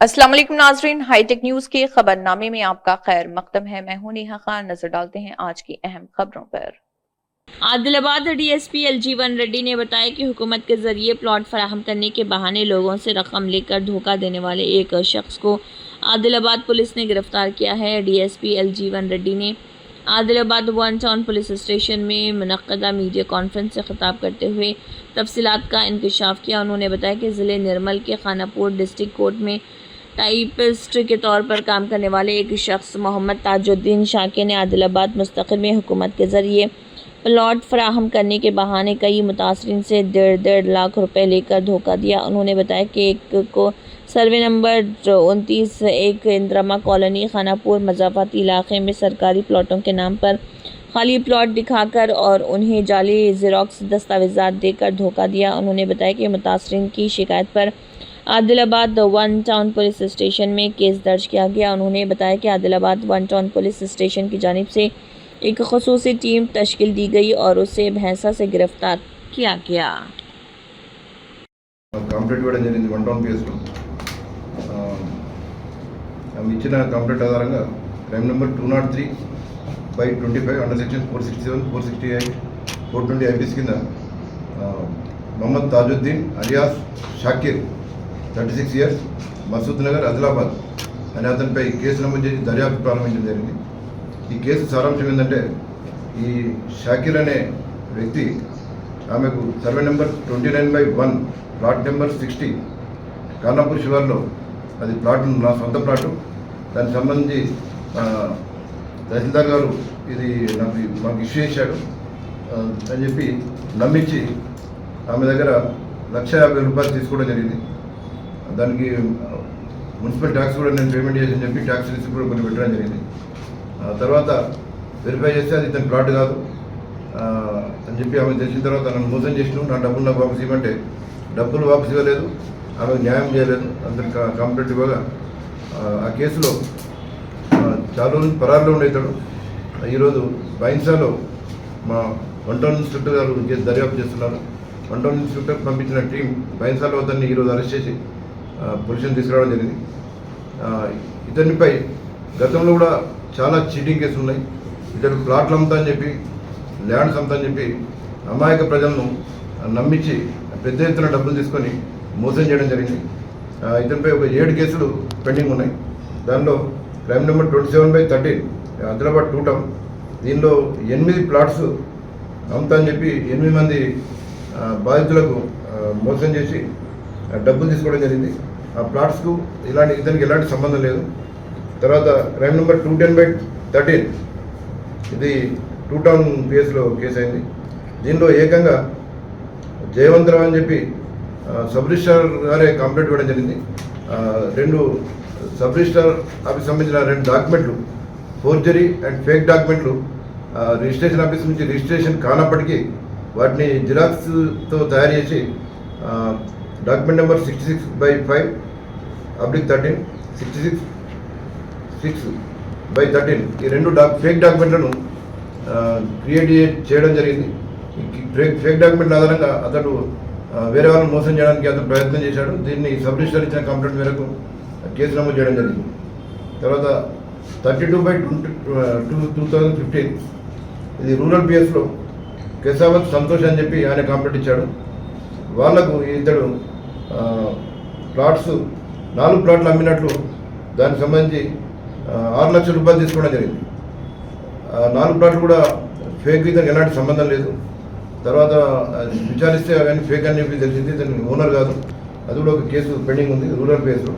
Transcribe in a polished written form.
अस्सलाम वालेकुम नाजरीन, हाईटेक न्यूज के खबरनामे में आपका खैर मकदम है। मैं हूं नेहा खान। नजर डालते हैं आज की अहम खबरों पर। आदिलाबाद डीएसपी एल-जीवन रेड्डी ने बताया कि हुकूमत के जरिए प्लॉट फराहम करने के बहाने लोगों से रकम लेकर धोखा देने वाले एक शख्स को आदिलाबाद पुलिस ने गिरफ्तार किया है। डीएसपी एल-जीवन रेड्डी ने Adilabad one town police station में मुनक्कदा मीडिया कॉन्फ्रेंस से खिताब करते हुए तफसीलात का इंकशाफ किया। उन्होंने बताया कि ज़िले निर्मल के खानापुर डिस्ट्रिक्ट कोर्ट में टाइपिस्ट के तौर पर काम करने वाले एक शख्स मोहम्मद ताजुद्दीन शाकिर ने आदिलाबाद मुस्तकिल में हुकूमत के ज़रिए प्लॉट फराहम करने के बहाने कई मुतासरीन से 1.5 लाख रुपए लेकर धोखा दिया। उन्होंने बताया कि एक को सर्वे नंबर 29 एक इंद्रमा कॉलोनी खानापुर मज़ाफ़ाती इलाके में सरकारी प्लॉटों के नाम पर खाली प्लॉट दिखाकर और उन्हें जाली ज़ेरॉक्स दस्तावेज़ात देकर धोखा दिया। उन्होंने बताया कि मुतासरीन की शिकायत पर Adilabad one town police station में केस दर्ज किया गया। उन्होंने बताया कि Adilabad one town police station की जानिब से एक ख़ुसूसी टीम तश्कील दी गई और उसे भैंसा से गिरफ्तार किया गया। కంప్లీట్ ఇవ్వడం జరిగింది వన్ టౌన్ కేసులో ఆమె ఇచ్చిన కంప్లీట్ ఆధారంగా crime number 203/25 under section 467, 468, 420 IPC కింద మొహమ్మద్ తాజుద్దీన్ అలియాస్ షాకిర్ 36 ఇయర్స్ మసూద్ నగర్ ఆదిలాబాద్ అనే అతనిపై కేసు నమోదు చేసి దర్యాప్తు ప్రారంభించడం జరిగింది. ఈ కేసు సారాంశం ఏంటంటే ఈ షాకిర్ అనే వ్యక్తి ఆమెకు survey number 29/1 plot number 60 Khanapur శివార్లో అది ప్లాట్ నా సొంత ప్లాటు, దానికి సంబంధించి తహసీల్దార్ గారు ఇది మాకు ఇష్యూ చేశాడు అని చెప్పి నమ్మించి ఆమె దగ్గర 1,50,000 తీసుకోవడం జరిగింది. దానికి మున్సిపల్ ట్యాక్స్ కూడా నేను పేమెంట్ చేసి చెప్పి ట్యాక్స్ రిసిప్ట్ కూడా కొన్ని పెట్టడం జరిగింది. తర్వాత వెరిఫై చేస్తే అది ఇతని ప్లాట్ కాదు అని చెప్పి ఆమె తెలిసిన తర్వాత నన్ను మోసం చేసినాం, నా డబ్బులు నాకు వాపసు ఇవ్వమంటే డబ్బులు వాపసు ఇవ్వలేదు, ఆమెకు న్యాయం చేయలేదు, అందరికి కంప్లైంట్ ఇవ్వగా ఆ కేసులో చాలా రోజులు పరారులో ఉండేతాడు. ఈరోజు బైన్సాలో మా వన్ టౌన్ ఇన్స్పెక్టర్ గారు దర్యాప్తు చేస్తున్నారు. వన్ టౌన్ ఇన్స్పెక్టర్ పంపించిన టీం బైన్సాలో అతన్ని ఈరోజు అరెస్ట్ చేసి పోలీసుని తీసుకురావడం జరిగింది. ఇతనిపై గతంలో కూడా చాలా చీటింగ్ కేసులు ఉన్నాయి. ఇతడు ప్లాట్లు అమ్ముతా అని చెప్పి ల్యాండ్స్ అమ్ముతా అని చెప్పి అమాయక ప్రజలను నమ్మించి పెద్ద ఎత్తున డబ్బులు తీసుకొని మోసం చేయడం జరిగింది. ఇతనిపై ఒక 7 కేసులు పెండింగ్ ఉన్నాయి. దానిలో క్రైమ్ నెంబర్ 27/13 ఆదిలాబాద్ 2 టౌన్, దీనిలో 8 ప్లాట్స్ అమ్ముతా అని చెప్పి 8 మంది బాధితులకు మోసం చేసి డబ్బులు తీసుకోవడం జరిగింది. ఆ ప్లాట్స్కు ఇతనికి ఎలాంటి సంబంధం లేదు. తర్వాత క్రైమ్ నెంబర్ 210/13 ఇది 2 టౌన్ పిఎస్లో కేసు అయింది. దీనిలో ఏకంగా జయవంతరావు అని చెప్పి సబ్ రిజిస్ట్రార్ గారే కంప్లైంట్ ఇవ్వడం జరిగింది. 2 సబ్ రిజిస్ట్రార్ ఆఫీస్ సంబంధించిన 2 డాక్యుమెంట్లు ఫోర్జరీ అండ్ ఫేక్ డాక్యుమెంట్లు రిజిస్ట్రేషన్ ఆఫీస్ నుంచి రిజిస్ట్రేషన్ కానప్పటికీ వాటిని జిరాక్స్తో తయారు చేసి డాక్యుమెంట్ నెంబర్ 66/5/13 66/6/13 ఈ 2 ఫేక్ డాక్యుమెంట్లను క్రియేట్ చేయడం జరిగింది. ఫేక్ డాక్యుమెంట్ల ఆధారంగా అతడు వేరే వాళ్ళని మోసం చేయడానికి అతను ప్రయత్నం చేశాడు. దీన్ని సబ్ రిజిస్టర్ ఇచ్చిన కంప్లైంట్ మేరకు కేసు నమోదు చేయడం జరిగింది. తర్వాత 32/2015 ఇది రూరల్ పిఎస్లో కేశావత్ సంతోష్ అని చెప్పి ఆయన కంప్లైంట్ ఇచ్చాడు. వాళ్లకు ఇతడు ప్లాట్స్ 4 ప్లాట్లు అమ్మినట్లు దానికి సంబంధించి 6 లక్షల రూపాయలు తీసుకోవడం జరిగింది. 4 ప్లాట్లు కూడా ఫేక్, ఇతనికి ఎలాంటి సంబంధం లేదు. తర్వాత విచారిస్తే అవన్నీ ఫేక్ అని చెప్పి తెలిసింది. ఇతను ఓనర్ కాదు. అది కూడా ఒక కేసు పెండింగ్ ఉంది రూరల్ కేసులో.